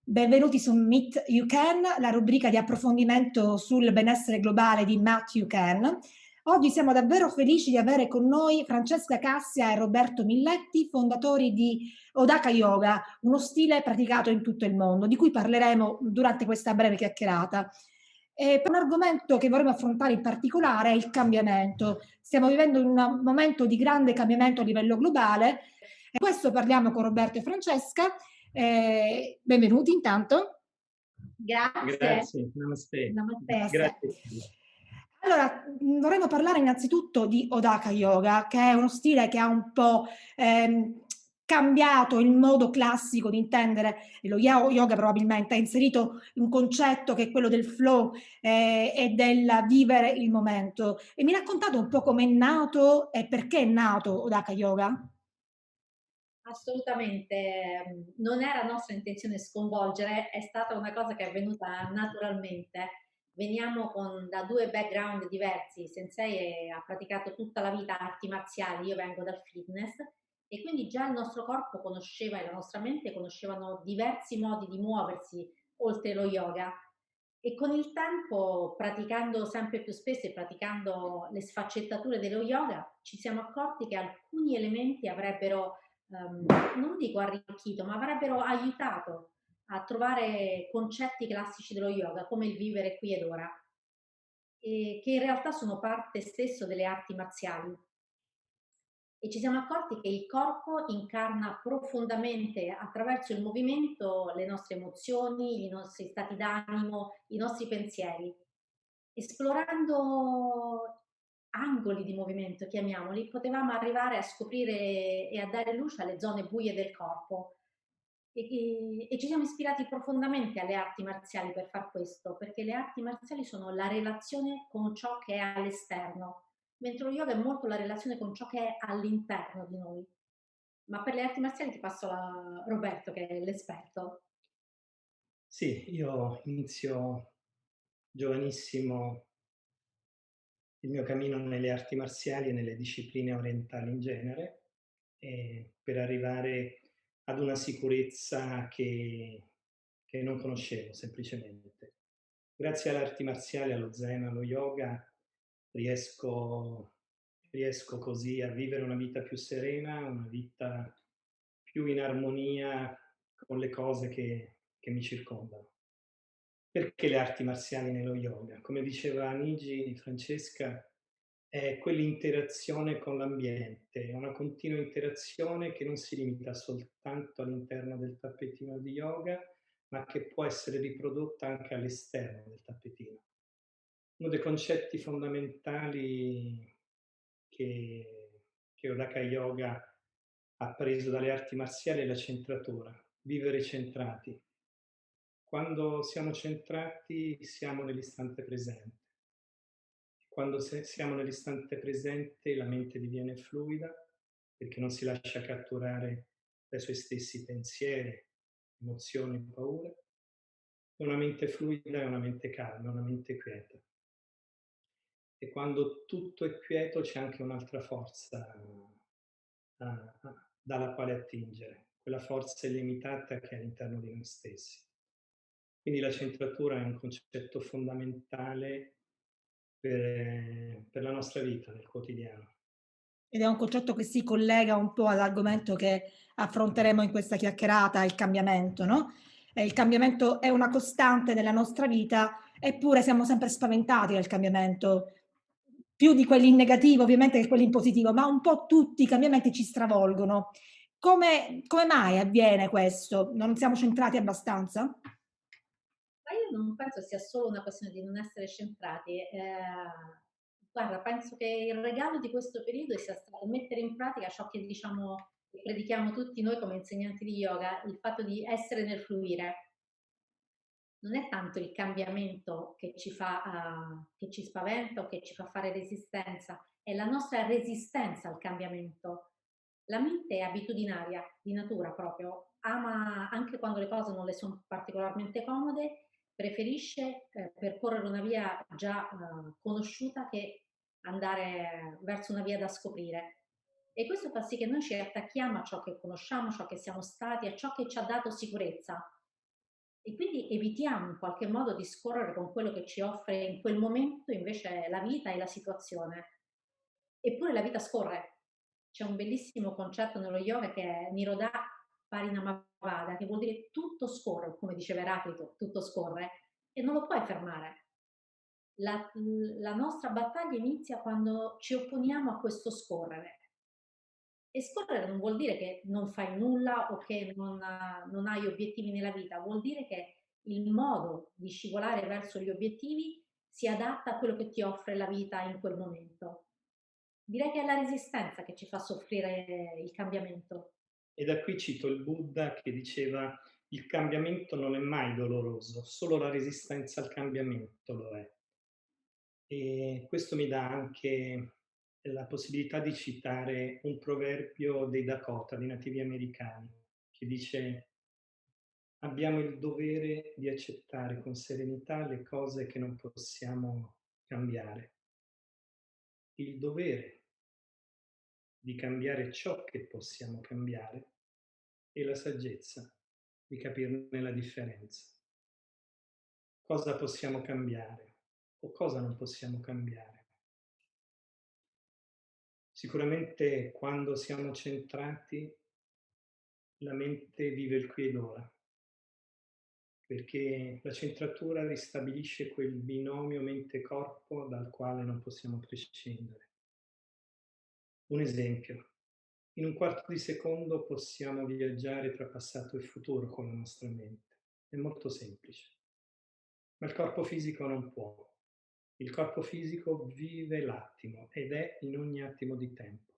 Benvenuti su Meet You Can, la rubrica di approfondimento sul benessere globale di Matt You Can. Oggi siamo davvero felici di avere con noi Francesca Cassia e Roberto Milletti, fondatori di Odaka Yoga, uno stile praticato in tutto il mondo, di cui parleremo durante questa breve chiacchierata. Per un argomento che vorremmo affrontare in particolare è il cambiamento. Stiamo vivendo un momento di grande cambiamento a livello globale e questo parliamo con Roberto e Francesca. Benvenuti intanto. Grazie. Grazie, namaste. Namaste. Grazie a te. Allora, vorremmo parlare innanzitutto di Odaka Yoga, che è uno stile che ha un po', cambiato il modo classico di intendere lo yoga probabilmente, ha inserito un concetto che è quello del flow, e del vivere il momento. E mi raccontate un po' com'è nato e perché è nato Odaka Yoga? Assolutamente, non era nostra intenzione sconvolgere, è stata una cosa che è avvenuta naturalmente. Veniamo da due background diversi, Sensei ha praticato tutta la vita arti marziali, io vengo dal fitness e quindi già il nostro corpo conosceva e la nostra mente conoscevano diversi modi di muoversi oltre lo yoga e con il tempo, praticando sempre più spesso e praticando le sfaccettature dello yoga, ci siamo accorti che alcuni elementi avrebbero non dico arricchito, ma avrebbero aiutato a trovare concetti classici dello yoga, come il vivere qui ed ora, e che in realtà sono parte stesso delle arti marziali. E ci siamo accorti che il corpo incarna profondamente attraverso il movimento le nostre emozioni, i nostri stati d'animo, i nostri pensieri. Esplorando angoli di movimento, chiamiamoli, potevamo arrivare a scoprire e a dare luce alle zone buie del corpo. E ci siamo ispirati profondamente alle arti marziali per far questo, perché le arti marziali sono la relazione con ciò che è all'esterno, mentre lo yoga è molto la relazione con ciò che è all'interno di noi. Ma per le arti marziali ti passo a Roberto, che è l'esperto. Sì, io inizio giovanissimo il mio cammino nelle arti marziali e nelle discipline orientali in genere, per arrivare ad una sicurezza che non conoscevo semplicemente. Grazie alle arti marziali, allo zen, allo yoga, riesco riesco così a vivere una vita più serena, una vita più in armonia con le cose che mi circondano. Perché le arti marziali nello yoga? Come diceva Niji, Francesca, è quell'interazione con l'ambiente, è una continua interazione che non si limita soltanto all'interno del tappetino di yoga, ma che può essere riprodotta anche all'esterno del tappetino. Uno dei concetti fondamentali che, che Odaka Yoga ha preso dalle arti marziali è la centratura, vivere centrati. Quando siamo centrati siamo nell'istante presente. Quando siamo nell'istante presente la mente diviene fluida perché non si lascia catturare dai suoi stessi pensieri, emozioni, paure. Una mente fluida è una mente calma, una mente quieta. E quando tutto è quieto c'è anche un'altra forza dalla quale attingere, quella forza illimitata che è all'interno di noi stessi. Quindi la centratura è un concetto fondamentale per la nostra vita nel quotidiano. Ed è un concetto che si collega un po' all'argomento che affronteremo in questa chiacchierata, il cambiamento, no? Il cambiamento è una costante nella nostra vita, eppure siamo sempre spaventati dal cambiamento, più di quelli in negativo ovviamente che quelli in positivo, ma un po' tutti i cambiamenti ci stravolgono. Come mai avviene questo? Non siamo centrati abbastanza? Ma io non penso sia solo una questione di non essere centrati. Guarda, penso che il regalo di questo periodo sia stato mettere in pratica ciò che diciamo e predichiamo tutti noi come insegnanti di yoga, il fatto di essere nel fluire. Non è tanto il cambiamento che ci fa, che ci spaventa o che ci fa fare resistenza, è la nostra resistenza al cambiamento. La mente è abitudinaria, di natura proprio, ama anche quando le cose non le sono particolarmente comode, preferisce percorrere una via già conosciuta che andare verso una via da scoprire. E questo fa sì che noi ci attacchiamo a ciò che conosciamo, ciò che siamo stati, a ciò che ci ha dato sicurezza. E quindi evitiamo in qualche modo di scorrere con quello che ci offre in quel momento invece la vita e la situazione. Eppure la vita scorre. C'è un bellissimo concetto nello yoga che è Nirodha Parinamavada, che vuol dire tutto scorre, come diceva Eraclito, tutto scorre, e non lo puoi fermare. La nostra battaglia inizia quando ci opponiamo a questo scorrere. E scorrere non vuol dire che non fai nulla o che non hai obiettivi nella vita, vuol dire che il modo di scivolare verso gli obiettivi si adatta a quello che ti offre la vita in quel momento. Direi che è la resistenza che ci fa soffrire il cambiamento. E da qui cito il Buddha che diceva: il cambiamento non è mai doloroso, solo la resistenza al cambiamento lo è. E questo mi dà anche la possibilità di citare un proverbio dei Dakota, dei nativi americani, che dice: abbiamo il dovere di accettare con serenità le cose che non possiamo cambiare, il dovere di cambiare ciò che possiamo cambiare e la saggezza di capirne la differenza. Cosa possiamo cambiare o cosa non possiamo cambiare? Sicuramente quando siamo centrati la mente vive il qui ed ora, perché la centratura ristabilisce quel binomio mente-corpo dal quale non possiamo prescindere. Un esempio: in un quarto di secondo possiamo viaggiare tra passato e futuro con la nostra mente. È molto semplice. Ma il corpo fisico non può. Il corpo fisico vive l'attimo ed è in ogni attimo di tempo.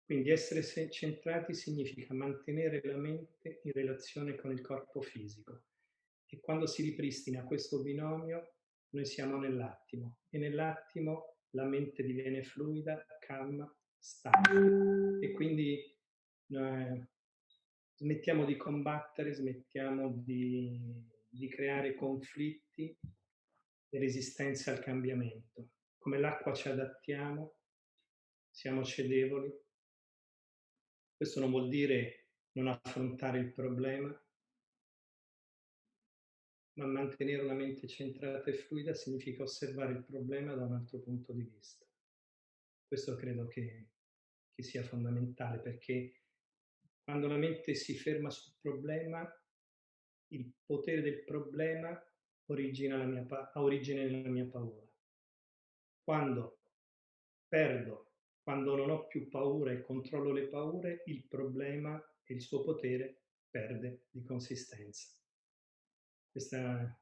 Quindi essere centrati significa mantenere la mente in relazione con il corpo fisico. E quando si ripristina questo binomio, noi siamo nell'attimo e nell'attimo la mente diviene fluida, calma, stabile. E quindi smettiamo di combattere, smettiamo di creare conflitti e resistenze al cambiamento. Come l'acqua ci adattiamo, siamo cedevoli. Questo non vuol dire non affrontare il problema, ma mantenere una mente centrata e fluida significa osservare il problema da un altro punto di vista. Questo credo che sia fondamentale, perché quando la mente si ferma sul problema, il potere del problema ha origine nella mia paura. Quando perdo, quando non ho più paura e controllo le paure, il problema e il suo potere perde di consistenza. Questa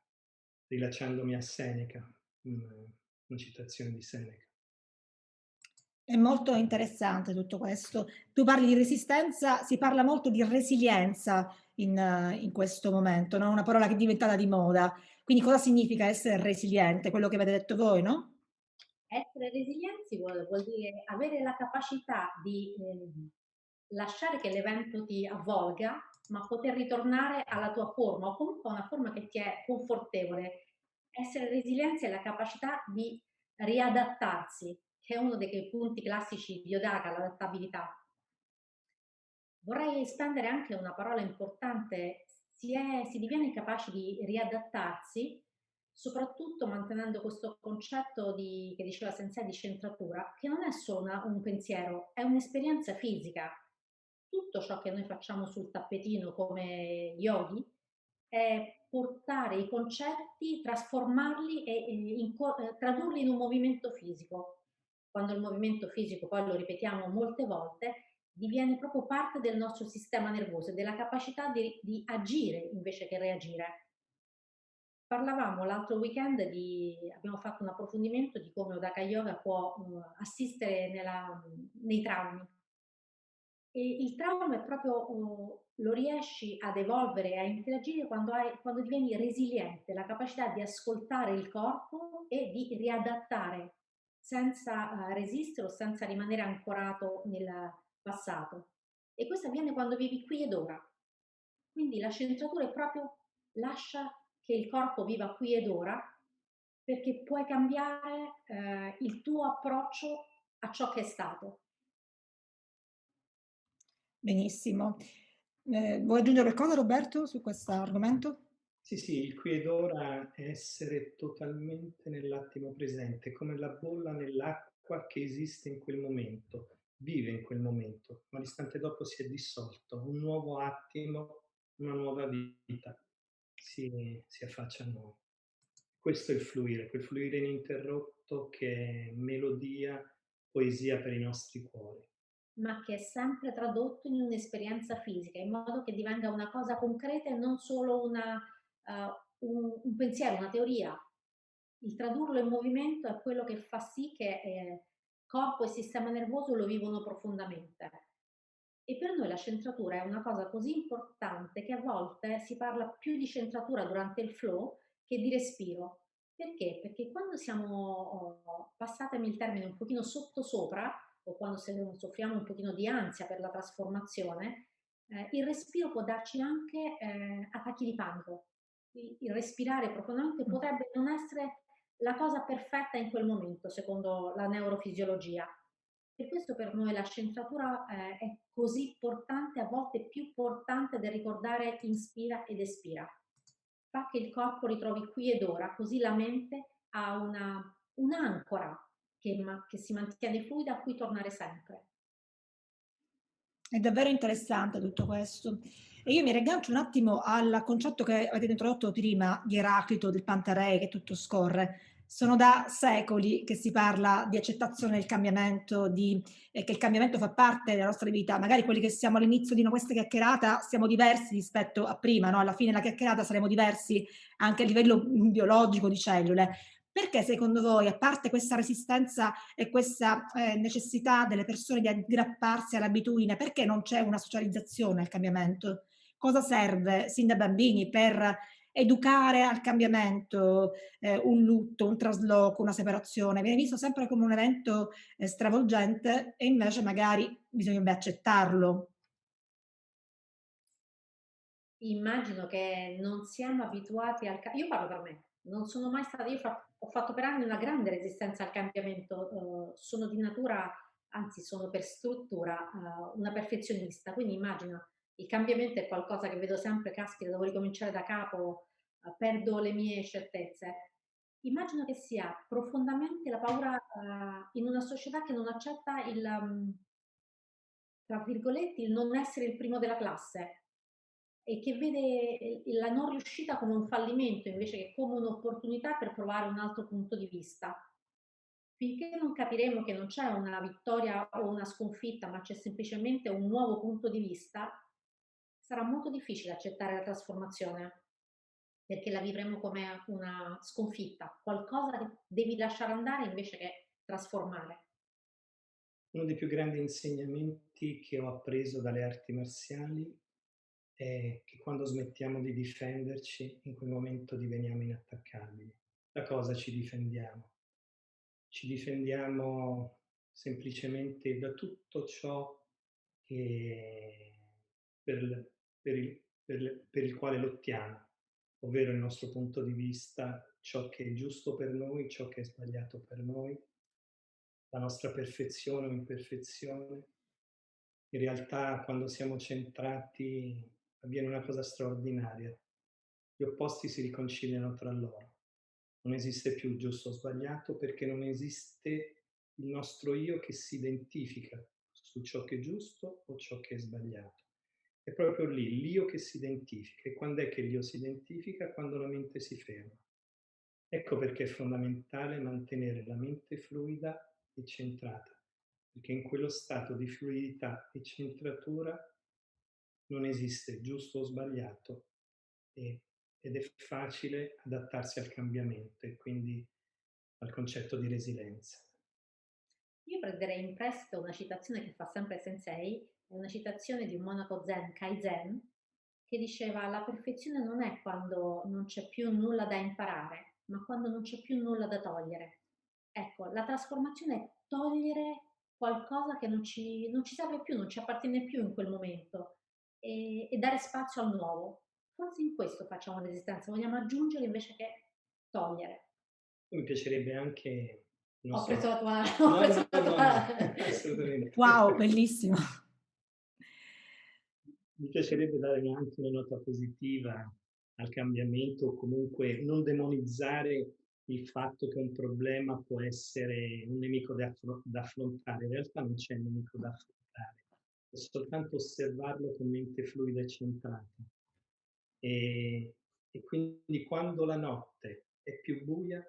rilacciandomi a Seneca, una citazione di Seneca. È molto interessante tutto questo. Tu parli di resistenza, si parla molto di resilienza in questo momento, no? Una parola che è diventata di moda. Quindi cosa significa essere resiliente? Quello che avete detto voi, no? Essere resilienti vuol dire avere la capacità di lasciare che l'evento ti avvolga, ma poter ritornare alla tua forma o comunque a una forma che ti è confortevole. Essere resilienti è la capacità di riadattarsi, che è uno dei punti classici di Odaka, l'adattabilità. Vorrei spendere anche una parola importante: si diviene capaci di riadattarsi, soprattutto mantenendo questo concetto che diceva Sensei di centratura, che non è solo un pensiero, è un'esperienza fisica. Tutto ciò che noi facciamo sul tappetino come yogi è portare i concetti, trasformarli e tradurli in un movimento fisico. Quando il movimento fisico, poi lo ripetiamo molte volte, diviene proprio parte del nostro sistema nervoso e della capacità di agire invece che reagire. Parlavamo l'altro weekend abbiamo fatto un approfondimento di come Odaka Yoga può assistere nei traumi. E il trauma è proprio, lo riesci ad evolvere e a interagire quando divieni resiliente, la capacità di ascoltare il corpo e di riadattare senza resistere o senza rimanere ancorato nel passato. E questo avviene quando vivi qui ed ora. Quindi la centratura è proprio: lascia che il corpo viva qui ed ora, perché puoi cambiare il tuo approccio a ciò che è stato. Benissimo. Vuoi aggiungere qualcosa, Roberto, su questo argomento? Sì, sì, il qui ed ora è essere totalmente nell'attimo presente, come la bolla nell'acqua che esiste in quel momento, vive in quel momento, ma l'istante dopo si è dissolto. Un nuovo attimo, una nuova vita si affaccia a noi. Questo è il fluire, quel fluire ininterrotto che è melodia, poesia per i nostri cuori. ma che è sempre tradotto in un'esperienza fisica, in modo che divenga una cosa concreta e non solo un pensiero, una teoria. Il tradurlo in movimento è quello che fa sì che corpo e sistema nervoso lo vivono profondamente. E per noi la centratura è una cosa così importante che a volte si parla più di centratura durante il flow che di respiro. Perché? Perché quando siamo, passatemi il termine, un pochino sottosopra, o quando soffriamo un pochino di ansia per la trasformazione, il respiro può darci anche attacchi di panico. Il respirare profondamente potrebbe non essere la cosa perfetta in quel momento, secondo la neurofisiologia. Per questo per noi la centratura è così importante, a volte più importante del ricordare inspira ed espira. Fa che il corpo ritrovi qui ed ora, così la mente ha un'ancora che si mantiene fluida a cui tornare sempre. È davvero interessante tutto questo. E io mi riaggancio un attimo al concetto che avete introdotto prima di Eraclito, del Pantarei, che tutto scorre. Sono da secoli che si parla di accettazione del cambiamento, che il cambiamento fa parte della nostra vita. Magari quelli che siamo all'inizio di questa chiacchierata siamo diversi rispetto a prima, no? Alla fine della chiacchierata saremo diversi anche a livello biologico di cellule. Perché secondo voi, a parte questa resistenza e questa necessità delle persone di aggrapparsi all'abitudine, perché non c'è una socializzazione al cambiamento? Cosa serve sin da bambini per educare al cambiamento, un lutto, un trasloco, una separazione? Viene visto sempre come un evento stravolgente e invece magari bisognerebbe accettarlo. Immagino che non siamo abituati io parlo per me, non sono mai stata, ho fatto per anni una grande resistenza al cambiamento, sono di natura, anzi sono per struttura, una perfezionista, quindi immagino il cambiamento è qualcosa che vedo sempre, caspita, devo ricominciare da capo, perdo le mie certezze. Immagino che sia profondamente la paura, in una società che non accetta tra virgolette, il non essere il primo della classe e che vede la non riuscita come un fallimento invece che come un'opportunità per provare un altro punto di vista. Finché non capiremo che non c'è una vittoria o una sconfitta, ma c'è semplicemente un nuovo punto di vista, sarà molto difficile accettare la trasformazione, perché la vivremo come una sconfitta, qualcosa che devi lasciare andare invece che trasformare. Uno dei più grandi insegnamenti che ho appreso dalle arti marziali è che quando smettiamo di difenderci, in quel momento diveniamo inattaccabili. Da cosa ci difendiamo? Ci difendiamo semplicemente da tutto ciò che per il quale lottiamo, ovvero il nostro punto di vista, ciò che è giusto per noi, ciò che è sbagliato per noi, la nostra perfezione o imperfezione. In realtà quando siamo centrati avviene una cosa straordinaria. Gli opposti si riconciliano tra loro. Non esiste più giusto o sbagliato perché non esiste il nostro io che si identifica su ciò che è giusto o ciò che è sbagliato. È proprio lì, l'io che si identifica. E quando è che l'io si identifica? Quando la mente si ferma. Ecco perché è fondamentale mantenere la mente fluida e centrata, perché in quello stato di fluidità e centratura non esiste giusto o sbagliato ed è facile adattarsi al cambiamento e quindi al concetto di resilienza. Io prenderei in prestito una citazione che fa sempre Sensei, è una citazione di un monaco zen, Kaizen, che diceva la perfezione non è quando non c'è più nulla da imparare, ma quando non c'è più nulla da togliere. Ecco, la trasformazione è togliere qualcosa che non ci serve più, non ci appartiene più in quel momento e dare spazio al nuovo. Forse in questo facciamo resistenza, vogliamo aggiungere invece che togliere. Mi piacerebbe anche, non Ho preso so, la tua, ho no, preso no, la no, tua. no, assolutamente. Wow, bellissimo. Mi piacerebbe dare anche una nota positiva al cambiamento, o comunque non demonizzare il fatto che un problema può essere un nemico da affrontare. In realtà non c'è nemico da affrontare, è soltanto osservarlo con mente fluida e centrata. E quindi quando la notte è più buia,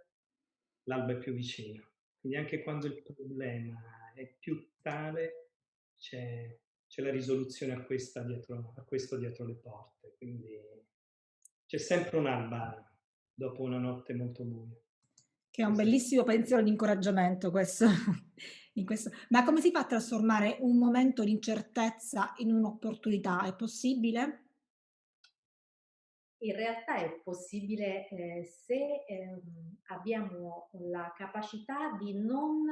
l'alba è più vicina. Quindi anche quando il problema è più tale, c'è la risoluzione a questo dietro le porte. Quindi c'è sempre un'alba dopo una notte molto buia. Che è un bellissimo pensiero di incoraggiamento questo. Ma come si fa a trasformare un momento di incertezza in un'opportunità? È possibile? In realtà è possibile, se, abbiamo la capacità di non,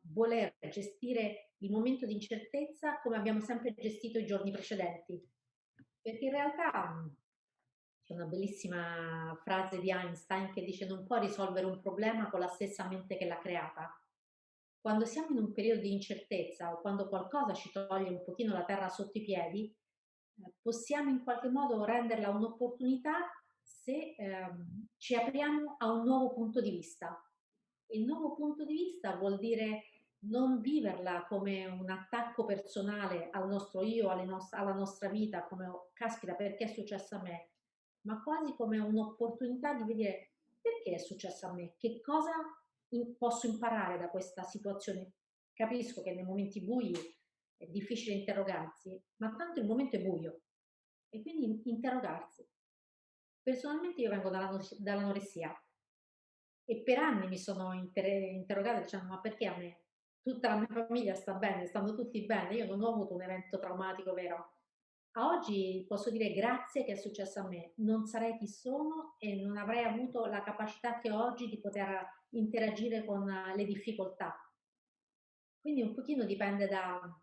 voler gestire il momento di incertezza come abbiamo sempre gestito i giorni precedenti. Perché in realtà, c'è una bellissima frase di Einstein che dice: "Non puoi risolvere un problema con la stessa mente che l'ha creata". Quando siamo in un periodo di incertezza o quando qualcosa ci toglie un pochino la terra sotto i piedi, possiamo in qualche modo renderla un'opportunità se ci apriamo a un nuovo punto di vista. Il nuovo punto di vista vuol dire non viverla come un attacco personale al nostro io, alla nostra vita, come "Oh, caspita, perché è successo a me?", ma quasi come un'opportunità di vedere perché è successo a me, che cosa posso imparare da questa situazione. Capisco che nei momenti bui è difficile interrogarsi, ma tanto il momento è buio e quindi interrogarsi. Personalmente io vengo dall'anoressia e per anni mi sono interrogata dicendo ma perché a me? Tutta la mia famiglia sta bene, stanno tutti bene, io non ho avuto un evento traumatico vero. A oggi posso dire grazie che è successo a me, non sarei chi sono e non avrei avuto la capacità che ho oggi di poter interagire con le difficoltà. Quindi un pochino dipende da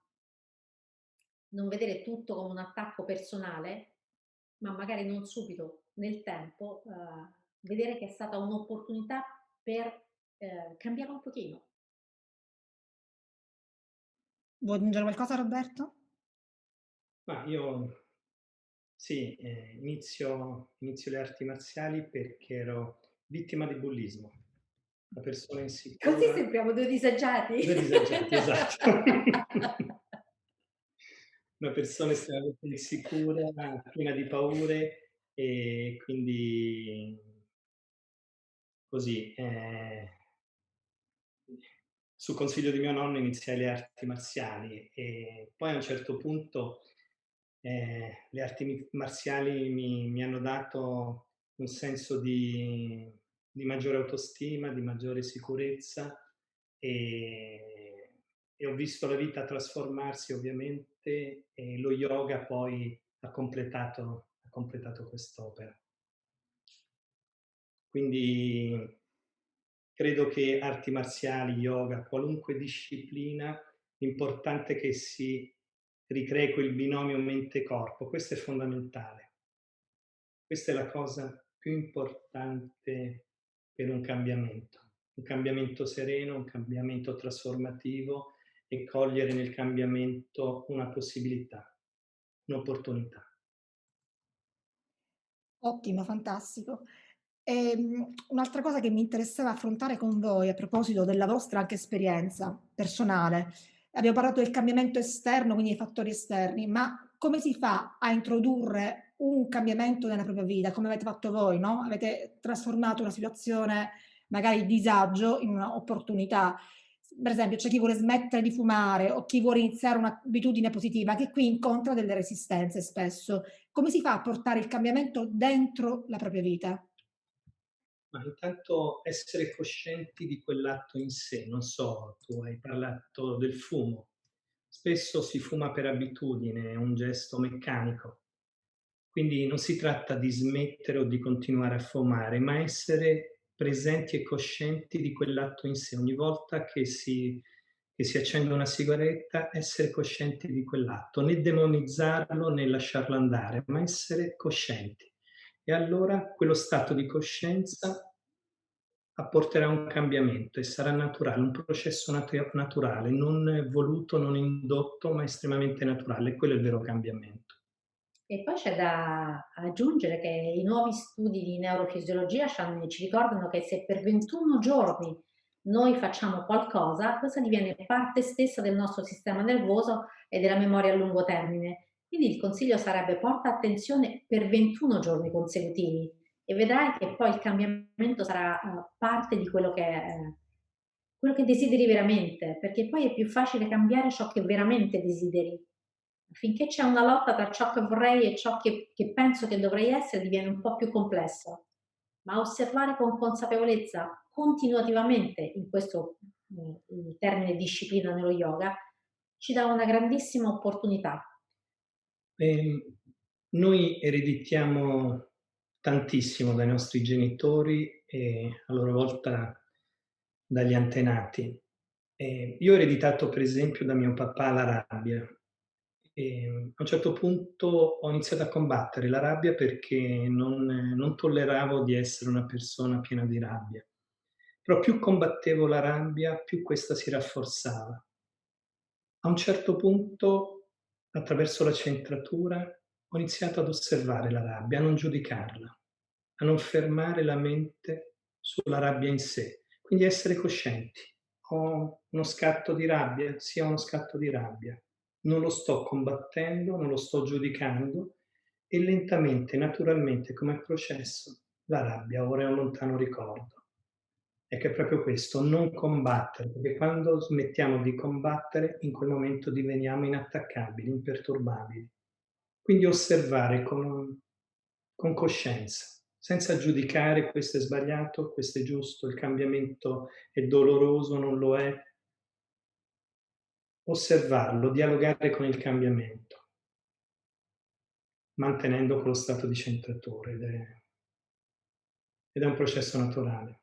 non vedere tutto come un attacco personale, ma magari non subito, nel tempo, vedere che è stata un'opportunità per cambiare un pochino. Vuoi aggiungere qualcosa, Roberto? Ma io sì, inizio le arti marziali perché ero vittima di bullismo. Una persona Così insicura. sembriamo due disagiati. Due disagiati, esatto. Una persona estremamente insicura, piena di paure e quindi così, su consiglio di mio nonno iniziai le arti marziali e poi a un certo punto, le arti marziali mi hanno dato un senso di maggiore autostima, di maggiore sicurezza e ho visto la vita trasformarsi ovviamente e lo yoga poi ha completato quest'opera. Quindi credo che arti marziali, yoga, qualunque disciplina, l'importante è che si ricrei quel binomio mente-corpo. Questo è fondamentale. Questa è la cosa più importante per un cambiamento sereno, un cambiamento trasformativo e cogliere nel cambiamento una possibilità, un'opportunità. Ottimo, fantastico. Un'altra cosa che mi interessava affrontare con voi a proposito della vostra anche esperienza personale, abbiamo parlato del cambiamento esterno, quindi dei fattori esterni, ma come si fa a introdurre un cambiamento nella propria vita, come avete fatto voi, no? Avete trasformato una situazione magari di disagio in un'opportunità. Per esempio, c'è chi vuole smettere di fumare o chi vuole iniziare un'abitudine positiva, che qui incontra delle resistenze spesso. Come si fa a portare il cambiamento dentro la propria vita? Ma intanto essere coscienti di quell'atto in sé. Non so, tu hai parlato del fumo. Spesso si fuma per abitudine, è un gesto meccanico. Quindi non si tratta di smettere o di continuare a fumare, ma essere presenti e coscienti di quell'atto in sé. Ogni volta che si accende una sigaretta, essere coscienti di quell'atto, né demonizzarlo né lasciarlo andare, ma essere coscienti. E allora quello stato di coscienza apporterà un cambiamento e sarà naturale, un processo naturale, non voluto, non indotto, ma estremamente naturale. Quello è il vero cambiamento. E poi c'è da aggiungere che i nuovi studi di neurofisiologia ci ricordano che se per 21 giorni noi facciamo qualcosa, questa diviene parte stessa del nostro sistema nervoso e della memoria a lungo termine. Quindi il consiglio sarebbe porta attenzione per 21 giorni consecutivi e vedrai che poi il cambiamento sarà parte di quello che desideri veramente, perché poi è più facile cambiare ciò che veramente desideri. Finché c'è una lotta tra ciò che vorrei e ciò che penso che dovrei essere, diviene un po' più complesso. Ma osservare con consapevolezza continuativamente, in questo il termine disciplina nello yoga, ci dà una grandissima opportunità. Ehm, Noi ereditiamo tantissimo dai nostri genitori e a loro volta dagli antenati. Io ho ereditato per esempio da mio papà la rabbia. A un certo punto ho iniziato a combattere la rabbia perché non tolleravo di essere una persona piena di rabbia. Però più combattevo la rabbia, più questa si rafforzava. A un certo punto, attraverso la centratura, ho iniziato ad osservare la rabbia, a non giudicarla, a non fermare la mente sulla rabbia in sé, quindi essere coscienti. Ho uno scatto di rabbia? Sì, ho uno scatto di rabbia. Non lo sto combattendo, non lo sto giudicando e lentamente, naturalmente, come processo, la rabbia ora è un lontano ricordo. È che è proprio questo, non combattere, perché quando smettiamo di combattere, in quel momento diveniamo inattaccabili, imperturbabili. Quindi osservare con coscienza, senza giudicare questo è sbagliato, questo è giusto, il cambiamento è doloroso, non lo è. Osservarlo, dialogare con il cambiamento, mantenendo quello stato di centratura ed è un processo naturale.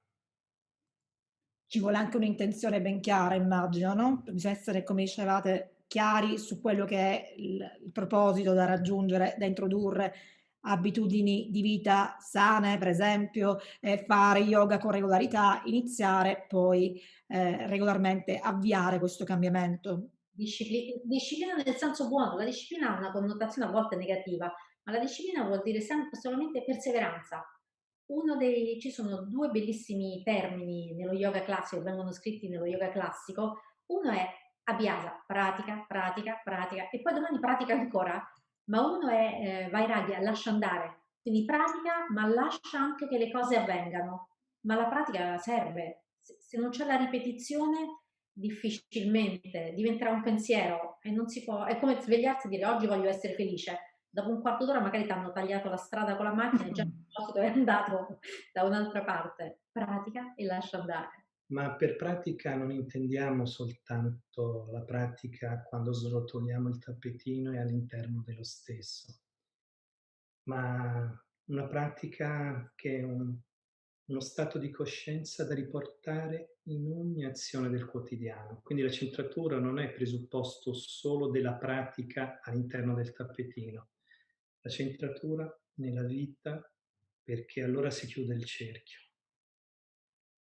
Ci vuole anche un'intenzione ben chiara, immagino, no? Bisogna essere, come dicevate, chiari su quello che è il proposito da raggiungere, da introdurre abitudini di vita sane, per esempio, fare yoga con regolarità, iniziare poi regolarmente avviare questo cambiamento. Disciplina nel senso buono, la disciplina ha una connotazione a volte negativa, ma la disciplina vuol dire sempre solamente perseveranza. Ci sono due bellissimi termini nello yoga classico, vengono scritti nello yoga classico. Uno è abhyasa, pratica, pratica, pratica, e poi domani pratica ancora, ma uno è vairagya, lascia andare. Quindi pratica, ma lascia anche che le cose avvengano. Ma la pratica serve. Se non c'è la ripetizione, difficilmente diventerà un pensiero e non si può. È come svegliarsi e dire oggi voglio essere felice. Dopo un quarto d'ora magari ti hanno tagliato la strada con la macchina e già il proposito è andato da un'altra parte. Pratica e lascia andare. Ma per pratica non intendiamo soltanto la pratica quando srotoliamo il tappetino e all'interno dello stesso, ma una pratica che è uno stato di coscienza da riportare in ogni azione del quotidiano. Quindi la centratura non è presupposto solo della pratica all'interno del tappetino, la centratura nella vita perché allora si chiude il cerchio.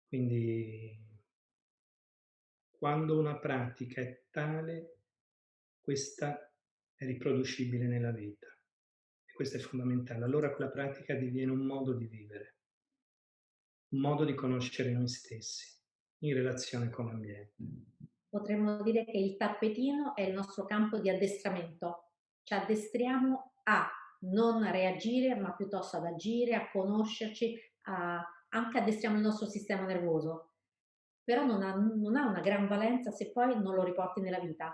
Quindi quando una pratica è tale, questa è riproducibile nella vita e questo è fondamentale. Allora quella pratica diviene un modo di vivere, un modo di conoscere noi stessi in relazione con l'ambiente. Potremmo dire che il tappetino è il nostro campo di addestramento. Ci addestriamo a non reagire, ma piuttosto ad agire, a conoscerci, anche addestriamo il nostro sistema nervoso. Però non ha una gran valenza se poi non lo riporti nella vita.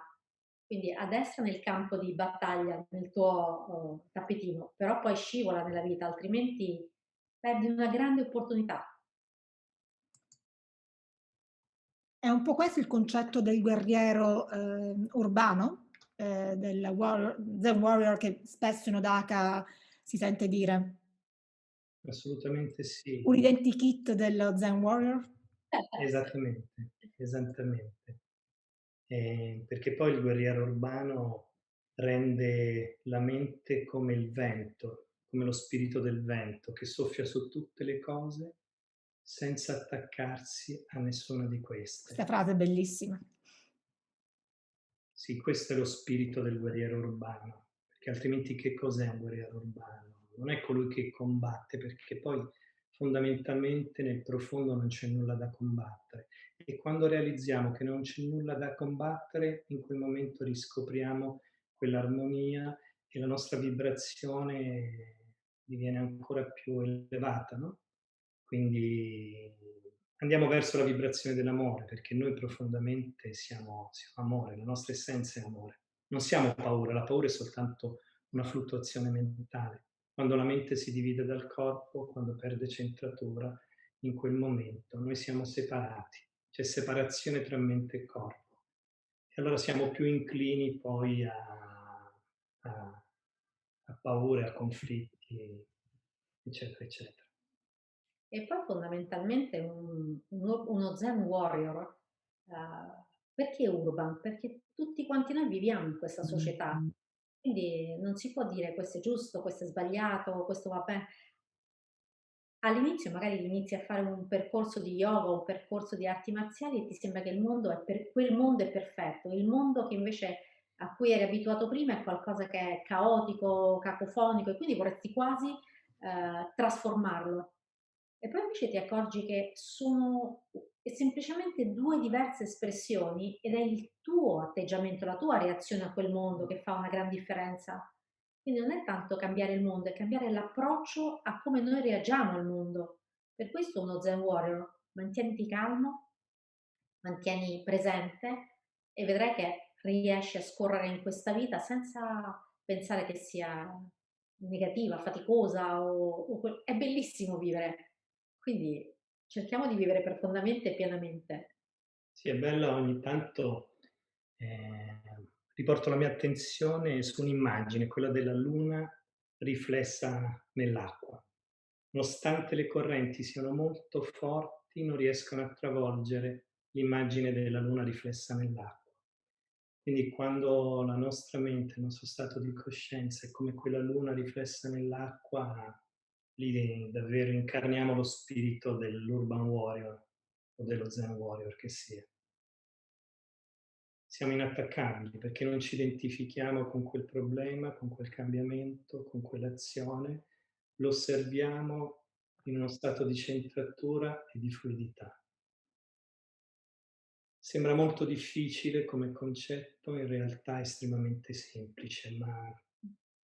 Quindi addestra nel campo di battaglia, nel tuo tappetino, però poi scivola nella vita, altrimenti perdi una grande opportunità. È un po' questo il concetto del guerriero urbano, Zen warrior che spesso in Odaka si sente dire. Assolutamente sì, Un identikit dello Zen warrior? esattamente, esattamente. Perché poi il guerriero urbano rende la mente come il vento, come lo spirito del vento che soffia su tutte le cose senza attaccarsi a nessuna di Questa queste. frase è bellissima. Sì, questo è lo spirito del guerriero urbano, perché altrimenti che cos'è un guerriero urbano? Non è colui che combatte, perché poi fondamentalmente nel profondo non c'è nulla da combattere. E quando realizziamo che non c'è nulla da combattere, in quel momento riscopriamo quell'armonia e la nostra vibrazione diviene ancora più elevata, no? Quindi andiamo verso la vibrazione dell'amore, perché noi profondamente siamo amore, la nostra essenza è amore. Non siamo paura, la paura è soltanto una fluttuazione mentale. Quando la mente si divide dal corpo, quando perde centratura, in quel momento noi siamo separati, c'è separazione tra mente e corpo. E allora siamo più inclini poi a, a paure, a conflitti, eccetera, eccetera. E poi fondamentalmente uno Zen warrior, perché urban? Perché tutti quanti noi viviamo in questa società, quindi non si può dire questo è giusto, questo è sbagliato, questo va bene. All'inizio magari inizi a fare un percorso di yoga, un percorso di arti marziali e ti sembra che il mondo quel mondo è perfetto, il mondo che invece a cui eri abituato prima è qualcosa che è caotico, cacofonico e quindi vorresti quasi trasformarlo. E poi invece ti accorgi che sono semplicemente due diverse espressioni ed è il tuo atteggiamento, la tua reazione a quel mondo che fa una gran differenza. Quindi non è tanto cambiare il mondo, è cambiare l'approccio a come noi reagiamo al mondo. Per questo uno Zen Warrior, mantieniti calmo, mantieni presente e vedrai che riesci a scorrere in questa vita senza pensare che sia negativa, faticosa è bellissimo vivere. Quindi cerchiamo di vivere profondamente e pienamente. Sì, è bella ogni tanto, riporto la mia attenzione su un'immagine, quella della luna riflessa nell'acqua. Nonostante le correnti siano molto forti, non riescono a travolgere l'immagine della luna riflessa nell'acqua. Quindi quando la nostra mente, il nostro stato di coscienza è come quella luna riflessa nell'acqua, lì davvero incarniamo lo spirito dell'urban warrior o dello zen warrior che sia. Siamo inattaccabili perché non ci identifichiamo con quel problema, con quel cambiamento, con quell'azione, lo osserviamo in uno stato di centratura e di fluidità. Sembra molto difficile come concetto, in realtà è estremamente semplice, ma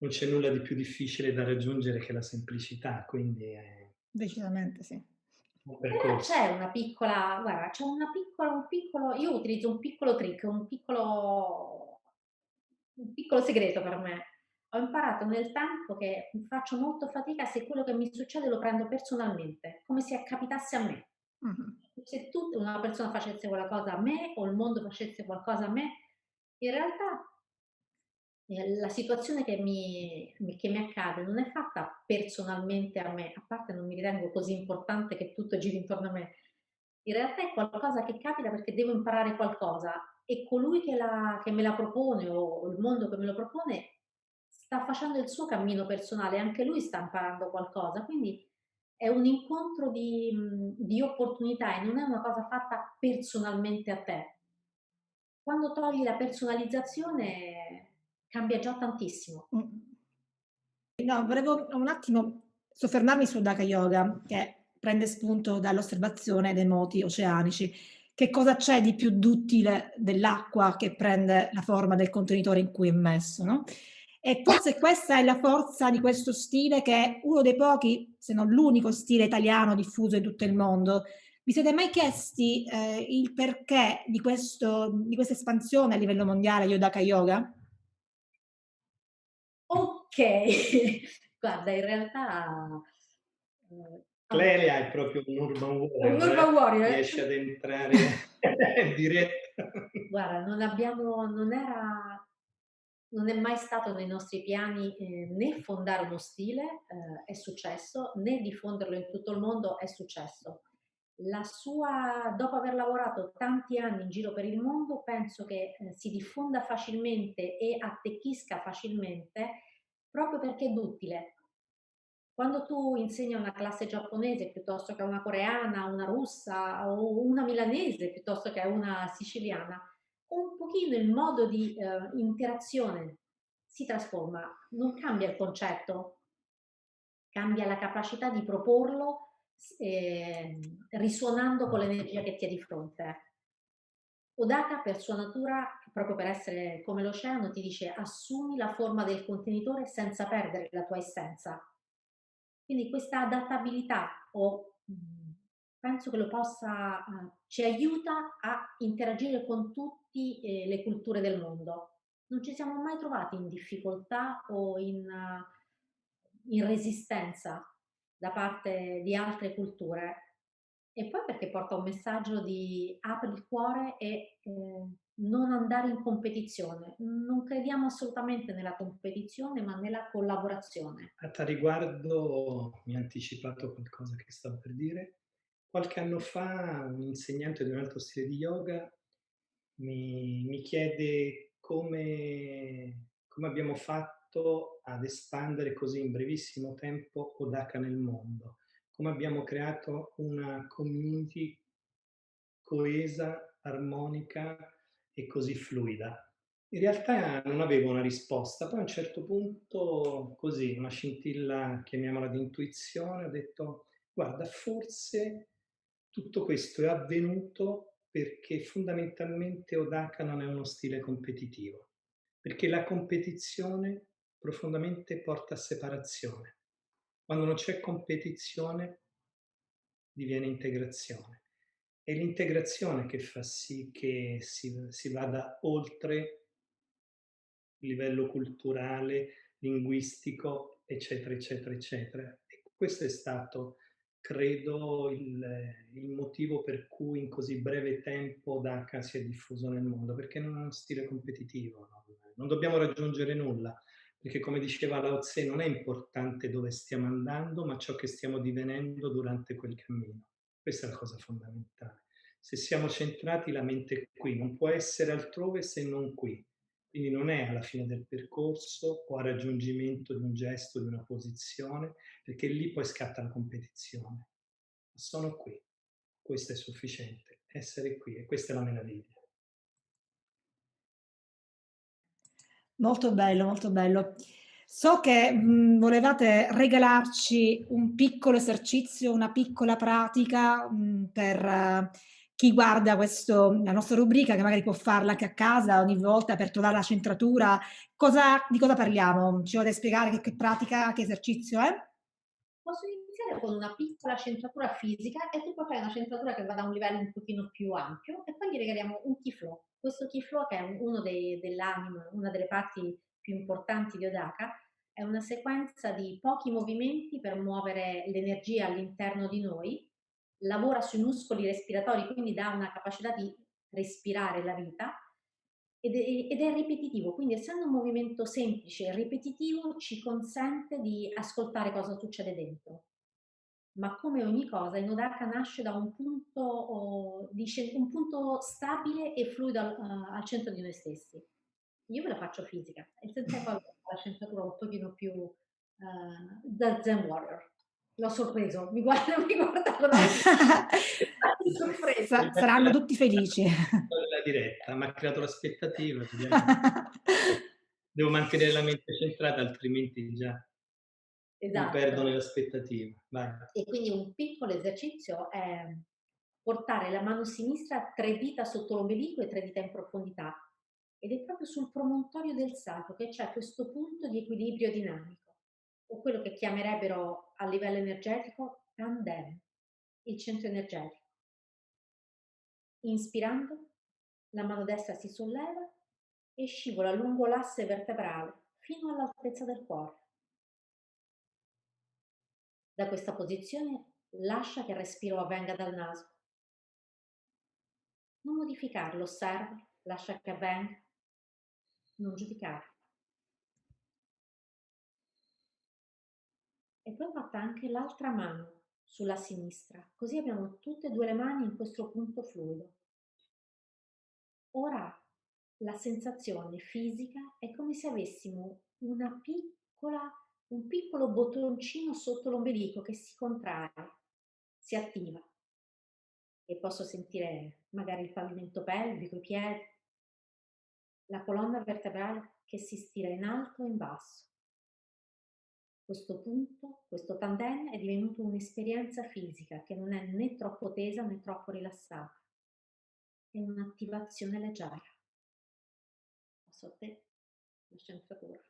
non c'è nulla di più difficile da raggiungere che la semplicità, quindi è Decisamente sì. un Però percorso. c'è una piccola, guarda, c'è un piccolo, io utilizzo un piccolo trick, un piccolo segreto per me. Ho imparato nel tempo che faccio molto fatica se quello che mi succede lo prendo personalmente, come se capitasse a me. Mh-mh. Se una persona facesse qualcosa a me o il mondo facesse qualcosa a me, in realtà la situazione che mi accade non è fatta personalmente a me, a parte non mi ritengo così importante che tutto giri intorno a me. In realtà è qualcosa che capita perché devo imparare qualcosa e colui che me la propone o il mondo che me lo propone sta facendo il suo cammino personale, anche lui sta imparando qualcosa, quindi è un incontro di opportunità e non è una cosa fatta personalmente a te. Quando togli la personalizzazione cambia già tantissimo. No, volevo un attimo soffermarmi sul Hatha Yoga, che prende spunto dall'osservazione dei moti oceanici. Che cosa c'è di più duttile dell'acqua che prende la forma del contenitore in cui è immesso, no, e forse questa è la forza di questo stile che è uno dei pochi, se non l'unico stile italiano diffuso in tutto il mondo. Vi siete mai chiesti, il perché di questa espansione a livello mondiale di Hatha Yoga? Okay, guarda in realtà, allora Clelia è proprio un urban un warrior, urban warrior. riesce ad entrare diretta. Guarda, non è mai stato nei nostri piani, né fondare uno stile, è successo, né diffonderlo in tutto il mondo, è successo. Dopo aver lavorato tanti anni in giro per il mondo, penso che, si diffonda facilmente e attecchisca facilmente proprio perché è duttile. Quando tu insegni a una classe giapponese piuttosto che a una coreana, una russa o una milanese piuttosto che a una siciliana, un pochino il modo di interazione si trasforma, non cambia il concetto, cambia la capacità di proporlo risuonando con l'energia che ti è di fronte. Odaka per sua natura, proprio per essere come l'oceano, ti dice assumi la forma del contenitore senza perdere la tua essenza. Quindi questa adattabilità penso che lo possa, ci aiuta a interagire con tutte le culture del mondo. Non ci siamo mai trovati in difficoltà o in resistenza da parte di altre culture. E poi perché porta un messaggio di apri il cuore e non andare in competizione. Non crediamo assolutamente nella competizione, ma nella collaborazione. A tal riguardo mi ha anticipato qualcosa che stavo per dire. Qualche anno fa un insegnante di un altro stile di yoga mi chiede come abbiamo fatto ad espandere così in brevissimo tempo Odaka nel mondo, come abbiamo creato una community coesa, armonica e così fluida. In realtà non avevo una risposta, poi a un certo punto, così, una scintilla, chiamiamola di intuizione, ho detto, guarda, forse tutto questo è avvenuto perché fondamentalmente Odaka non è uno stile competitivo, perché la competizione profondamente porta a separazione. Quando non c'è competizione diviene integrazione. È l'integrazione che fa sì che si vada oltre il livello culturale, linguistico, eccetera, eccetera, eccetera. E questo è stato, credo, il motivo per cui in così breve tempo Daka si è diffuso nel mondo, perché non è uno stile competitivo, non dobbiamo raggiungere nulla, perché come diceva Lao Tse, non è importante dove stiamo andando, ma ciò che stiamo divenendo durante quel cammino. Questa è la cosa fondamentale. Se siamo centrati, la mente è qui, non può essere altrove se non qui. Quindi non è alla fine del percorso o al raggiungimento di un gesto, di una posizione, perché lì poi scatta la competizione. Sono qui, questo è sufficiente, essere qui e questa è la meraviglia. Molto bello, molto bello. So che volevate regalarci un piccolo esercizio, una piccola pratica per chi guarda la nostra rubrica, che magari può farla anche a casa ogni volta per trovare la centratura. Di cosa parliamo? Ci volete spiegare che pratica, che esercizio è? Posso iniziare con una piccola centratura fisica e tu poi fai una centratura che vada a un livello un pochino più ampio e poi gli regaliamo un key flow. Questo key flow che è uno dell'anima, una delle parti più importanti di Odaka, è una sequenza di pochi movimenti per muovere l'energia all'interno di noi, lavora sui muscoli respiratori, quindi dà una capacità di respirare la vita ed è ripetitivo, quindi essendo un movimento semplice e ripetitivo ci consente di ascoltare cosa succede dentro. Ma come ogni cosa, il Nodaka nasce da un punto, un punto stabile e fluido al centro di noi stessi. Io ve la faccio fisica e il sensei poi la centratura un pochino più da Zen Warrior. L'ho sorpreso, mi guarda con occhi sorpresi. Saranno tutti felici. La diretta, mi ha creato l'aspettativa, devo mantenere la mente centrata, altrimenti già mi perdo Esatto. nell'aspettativa. Vai. E quindi un piccolo esercizio è portare la mano sinistra a 3 dita sotto l'ombelico e 3 dita in profondità. Ed è proprio sul promontorio del sacro che c'è questo punto di equilibrio dinamico, o quello che chiamerebbero a livello energetico tandem, il centro energetico. Inspirando, la mano destra si solleva e scivola lungo l'asse vertebrale fino all'altezza del cuore. Da questa posizione lascia che il respiro avvenga dal naso. Non modificarlo, osserva, lascia che avvenga, non giudicarlo. E poi porta anche l'altra mano sulla sinistra, così abbiamo tutte e due le mani in questo punto fluido. Ora la sensazione fisica è come se avessimo un piccolo bottoncino sotto l'ombelico che si contrae, si attiva e posso sentire magari il pavimento pelvico, i piedi. la colonna vertebrale che si stira in alto e in basso. A questo punto, questo tandem è divenuto un'esperienza fisica che non è né troppo tesa né troppo rilassata. È un'attivazione leggera. Passo a te, la centratura.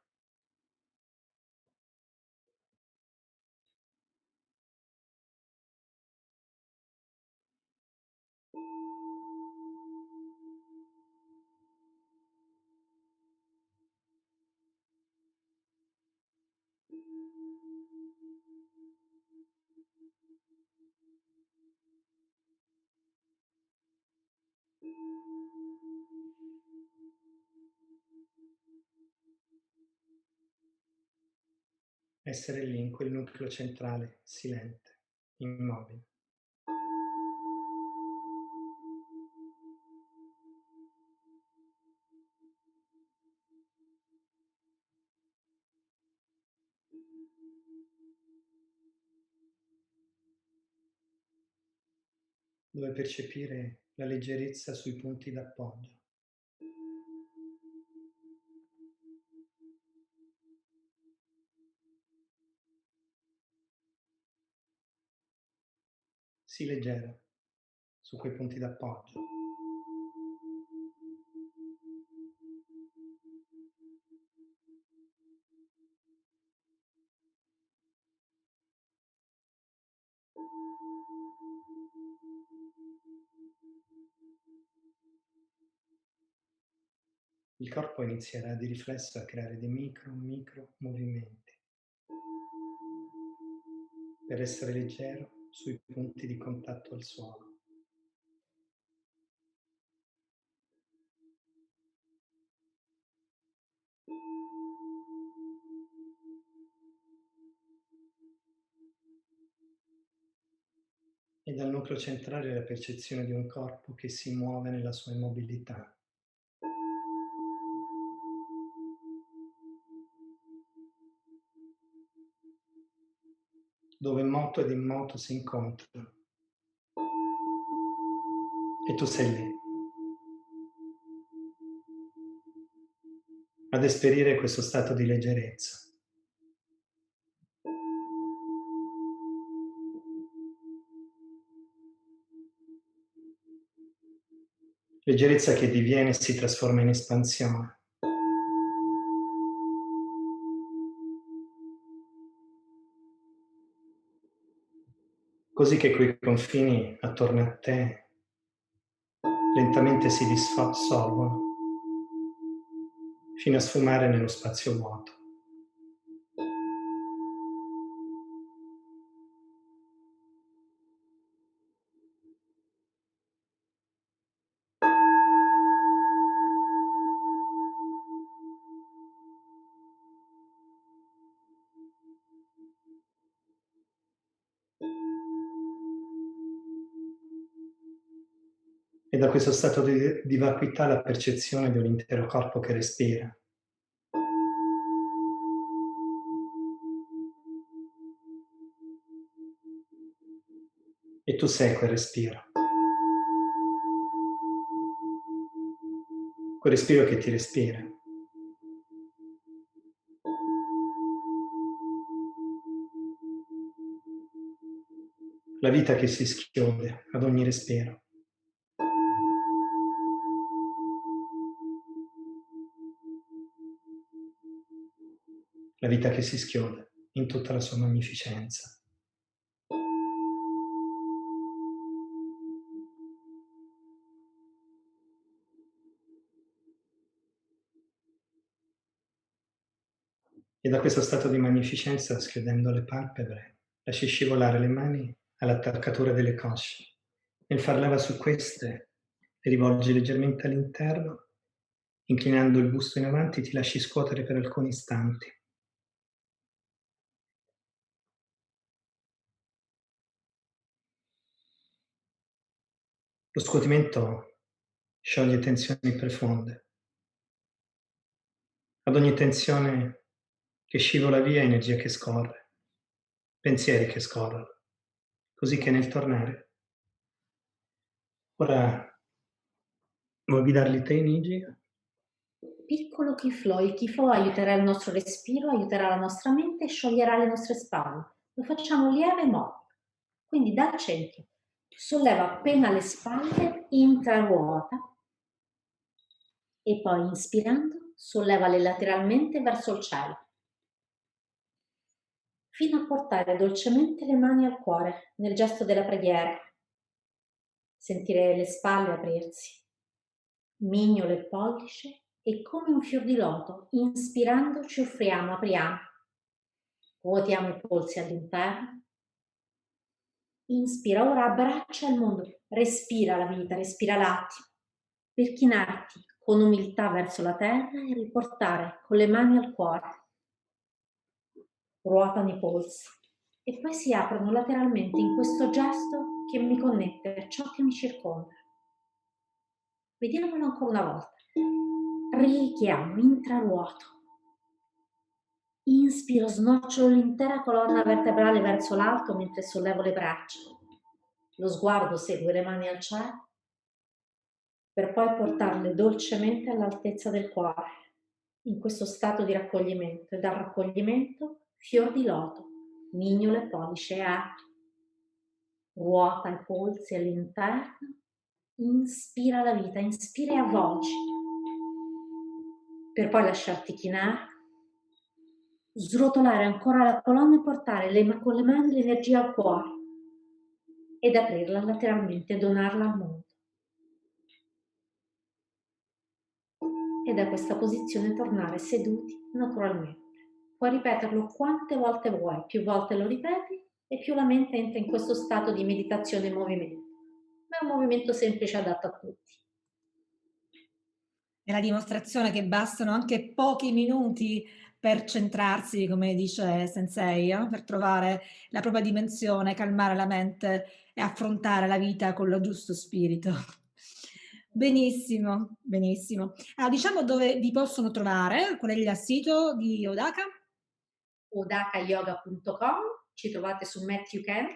Essere lì in quel nucleo centrale, silente, immobile. Dove percepire la leggerezza sui punti d'appoggio. Sii leggera su quei punti d'appoggio. Il corpo inizierà di riflesso a creare dei micro movimenti per essere leggero sui punti di contatto al suolo. E dal nucleo centrale la percezione di un corpo che si muove nella sua immobilità. Dove moto ed immoto si incontrano. E tu sei lì. Ad esperire questo stato di leggerezza. Leggerezza che diviene e si trasforma in espansione. Così che quei confini attorno a te lentamente si dissolvono fino a sfumare nello spazio vuoto. E da questo stato di vacuità la percezione di un intero corpo che respira. E tu sei quel respiro. Quel respiro che ti respira. La vita che si schiude ad ogni respiro. La vita che si schiude in tutta la sua magnificenza. E da questo stato di magnificenza, schiudendo le palpebre, lasci scivolare le mani all'attaccatura delle cosce. Nel far leva su queste, le rivolgi leggermente all'interno, inclinando il busto in avanti, ti lasci scuotere per alcuni istanti. Lo scuotimento scioglie tensioni profonde. Ad ogni tensione che scivola via, energia che scorre, pensieri che scorrono, così che nel tornare, ora vuoi guidarli te, Nigi? piccolo key flow. Il key flow aiuterà il nostro respiro, aiuterà la nostra mente e scioglierà le nostre spalle. Lo facciamo lieve e morbido. Quindi dal centro, solleva appena le spalle, intraruota e poi inspirando sollevale lateralmente verso il cielo, fino a portare dolcemente le mani al cuore nel gesto della preghiera. Sentire le spalle aprirsi, mignolo e pollice, e come un fior di loto, inspirando ci offriamo, apriamo. Ruotiamo i polsi all'interno. Inspira, ora abbraccia il mondo, respira la vita, respira l'attimo, per chinarti con umiltà verso la terra e riportare con le mani al cuore. Ruotano i polsi e poi si aprono lateralmente in questo gesto che mi connette a ciò che mi circonda. Vediamolo ancora una volta. Richiamo, intraruoto. Inspiro, snocciolo l'intera colonna vertebrale verso l'alto mentre sollevo le braccia. Lo sguardo segue le mani al cielo per poi portarle dolcemente all'altezza del cuore, in questo stato di raccoglimento. E dal raccoglimento, fior di loto, mignolo e pollice e apri. Ruota i polsi all'interno. Inspira la vita, inspira e avvolgi, per poi lasciarti chinare, srotolare ancora la colonna e portare con le mani l'energia al cuore ed aprirla lateralmente e donarla al mondo. E da questa posizione tornare seduti naturalmente. Puoi ripeterlo quante volte vuoi, più volte lo ripeti e più la mente entra in questo stato di meditazione e movimento. Ma è un movimento semplice, adatto a tutti. È la dimostrazione che bastano anche pochi minuti per centrarsi, come dice Sensei, per trovare la propria dimensione, calmare la mente e affrontare la vita con lo giusto spirito. Benissimo, benissimo. Allora, diciamo dove vi possono trovare, qual è il sito di Odaka? odakayoga.com, ci trovate su Matthew Ken,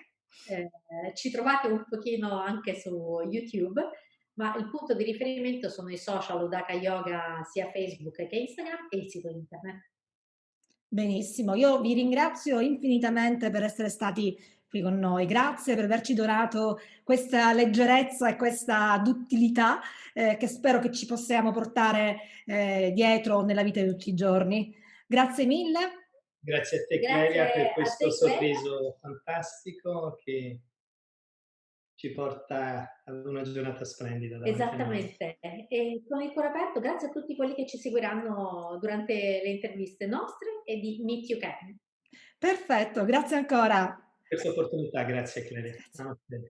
ci trovate un pochino anche su YouTube, ma il punto di riferimento sono i social Odaka Yoga, sia Facebook che Instagram, e il sito internet. Benissimo, io vi ringrazio infinitamente per essere stati qui con noi. Grazie per averci donato questa leggerezza e questa duttilità che spero che ci possiamo portare dietro nella vita di tutti i giorni. Grazie mille. Grazie a te, Clelia, per questo sorriso fantastico che ci porta ad una giornata splendida davanti a noi. Esattamente, e con il cuore aperto, grazie a tutti quelli che ci seguiranno durante le interviste nostre e di Meet You Can. Perfetto, grazie ancora. Questa opportunità, grazie Clelia. Grazie. Namaste.